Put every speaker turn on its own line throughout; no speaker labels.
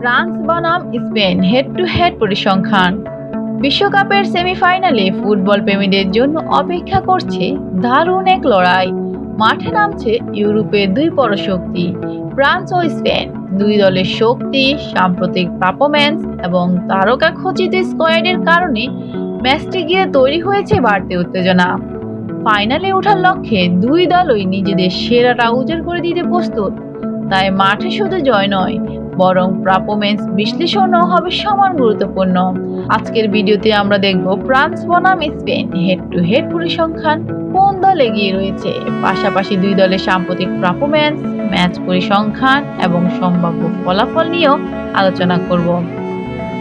France বনাম Spain head to head পরিসংখ্যান। বিশ্বকাপের সেমিফাইনালে ফুটবল প্রেমীদের জন্য অপেক্ষা করছে দারুণ এক লড়াই। মাঠে নামছে ইউরোপের দুই পরাশক্তি ফ্রান্স ও স্পেন। দুই দলের শক্তি, সাম্প্রতিক পারফরম্যান্স এবং তারকা খচিত স্কোয়াডের কারণে ম্যাচটি গিয়ে তৈরি হয়েছে বাড়তি উত্তেজনা। ফাইনালে ওঠার লক্ষ্যে দুই দলই নিজেদের সেরাটা উজাড় করে দিতে প্রস্তুত। তাই মাঠে শুধু জয় নয়, বরং পারফরম্যান্স বিশ্লেষণও হবে সমান গুরুত্বপূর্ণ। আজকের ভিডিওতে আমরা দেখব ফ্রান্স বনাম স্পেন হেড টু হেড পরিসংখ্যান, কোন দল এগিয়ে রয়েছে, পাশাপাশি দুই দলের সাম্প্রতিক পারফরম্যান্স, ম্যাচ পরিসংখ্যান এবং সম্ভাব্য ফলাফল নিয়েও আলোচনা করব।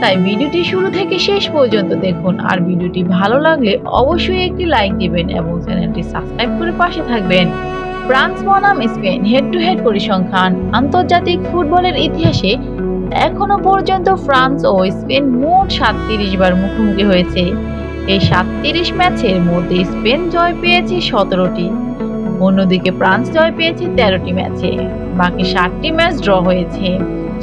তাই ভিডিওটি শুরু থেকে শেষ পর্যন্ত দেখুন। আর ভিডিওটি ভালো লাগলে অবশ্যই একটি লাইক দিবেন এবং চ্যানেলটি সাবস্ক্রাইব করে পাশে থাকবেন। ফ্রান্স বনাম স্পেন হেড টু হেড পরিসংখ্যান। আন্তর্জাতিক ফুটবলের ইতিহাসে এখনো পর্যন্ত ফ্রান্স ও স্পেন মোট 37 বার মুখোমুখি হয়েছে। এই 37 ম্যাচের মধ্যে স্পেন জয় পেয়েছে 17টি, অন্যদিকে ফ্রান্স জয় পেয়েছে 13টি ম্যাচে। বাকি 7টি ম্যাচ ড্র হয়েছে।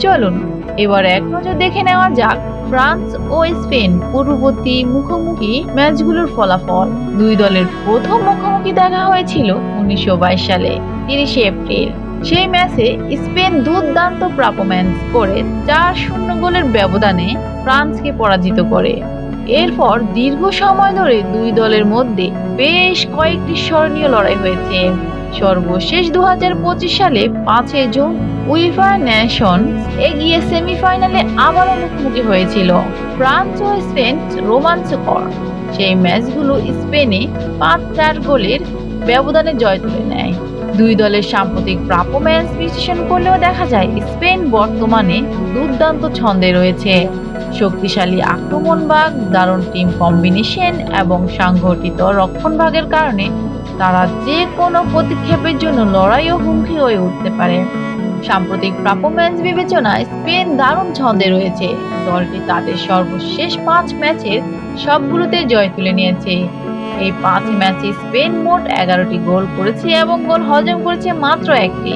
চলুন এবার এক নজর দেখে নেওয়া যাক ফ্রান্স ও স্পেন পূর্ববর্তী মুখোমুখি ম্যাচগুলোর ফলাফল। দুই দলের প্রথম মুখোমুখি দেখা হয়েছিল 1922 সালে 30 এপ্রিল। সেই ম্যাচে স্পেন দুর্দান্ত পারফরম্যান্স করে 4-0 গোলের ব্যবধানে ফ্রান্সকে পরাজিত করে। এরপর দীর্ঘ সময় ধরে দুই দলের মধ্যে বেশ কয়েকটি স্মরণীয় লড়াই হয়েছে। সর্বশেষ 2025 সালে 5 জুন উইফা নেশনস এগিয়ে সেমিফাইনালে আবারও মুখোমুখি হয়েছিল। ফ্রান্স ও স্পেন রোমাঞ্চকর সেই ম্যাচগুলো স্পেনে 5-4 গোলের ব্যবধানে জয় তুলে নেয়। দুই দলের সাম্প্রতিক পারফরম্যান্স বিশ্লেষণ করলেও দেখা যায় স্পেন বর্তমানে দুর্দান্ত ছন্দে রয়েছে। শক্তিশালী আক্রমণভাগ, দারুণ টিম কম্বিনেশন এবং সংগঠিত রক্ষণভাগের কারণে তারা যে কোনো প্রতিক্ষেপের জন্য লড়াই ও হুমকি হয়ে উঠতে পারে। সাম্প্রতিক পারফরম্যান্স বিবেচনায় স্পেন দারুণ ছন্দে রয়েছে। দলটি তাদের সর্বশেষ 5 ম্যাচের সবগুলোতে জয় তুলে নিয়েছে। এই 5 ম্যাচে স্পেন মোট 11টি গোল করেছে এবং গোল হজম করেছে মাত্র 1টি।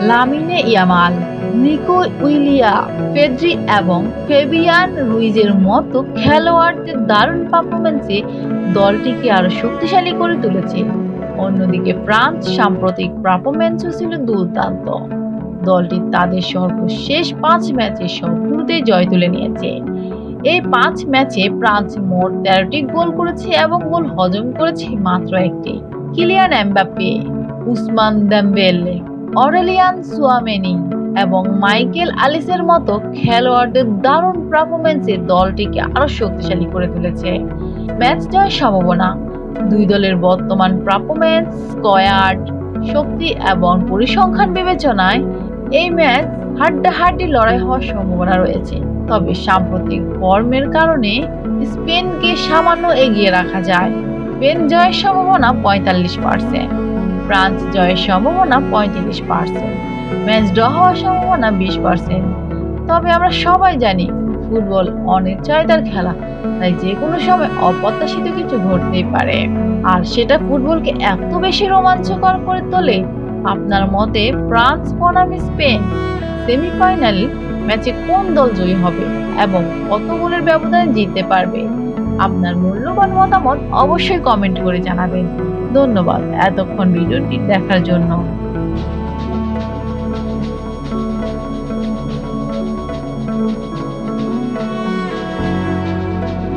লামিনে ইয়ামাল, নিকো উইলিয়া, পেদ্রি এবং ফেবিয়ান রুইজের মতো খেলোয়াড়দের দারুণ পারফরম্যান্সে দলটিকে আরো শক্তিশালী করে তুলেছে। অন্যদিকে ফ্রান্স সাম্প্রতিক পারফরম্যান্সও ছিল দুর্দান্ত। দলটি তাদের সর্বশেষ 5 ম্যাচে সবগুলোতে জয় তুলে নিয়েছে। এই 5 ম্যাচে ফ্রান্স মোট 13টি গোল করেছে এবং গোল হজম করেছে মাত্র 1টি। Kylian Mbappe, Ousmane Dembele, Aurelien Tchouameni এবং মাইকেল আলিসের মতো খেলোয়াড়দের দারুণ পারফরম্যান্সে দলটিকে আরো শক্তিশালী করে তুলেছে। ম্যাচ জয়ের সম্ভাবনা। দুই দলের বর্তমান পারফরম্যান্স, স্কোয়াড শক্তি এবং পরিসংখ্যান বিবেচনায় এই ম্যাচ হাড্ডাহাড্ডি লড়াই হওয়ার সম্ভাবনা রয়েছে। তবে সাম্প্রতিক ফর্মের কারণে স্পেনকে সামান্য এগিয়ে রাখা যায়। স্পেন জয়ের সম্ভাবনা 45%, ফ্রান্স জয়ের সম্ভাবনা 35%, ম্যাচ ড্র হওয়ার সম্ভাবনা 20%। তবে আমরা সবাই জানি ফুটবল অনিশ্চয়তার খেলা, তাই যে কোনো সময় অপ্রত্যাশিত কিছু ঘটতেই পারে। আর সেটা ফুটবলকে এত বেশি রোমাঞ্চকর করে তোলে। আপনার মতে ফ্রান্স বনাম স্পেন সেমিফাইনাল ম্যাচে কোন দল জয়ী হবে এবং কত গোলের ব্যবধানে জিততে পারবে? আপনার মূল্যবান মতামত অবশ্যই কমেন্ট করে জানাবেন। ধন্যবাদ এতক্ষণ ভিডিওটি দেখার জন্য।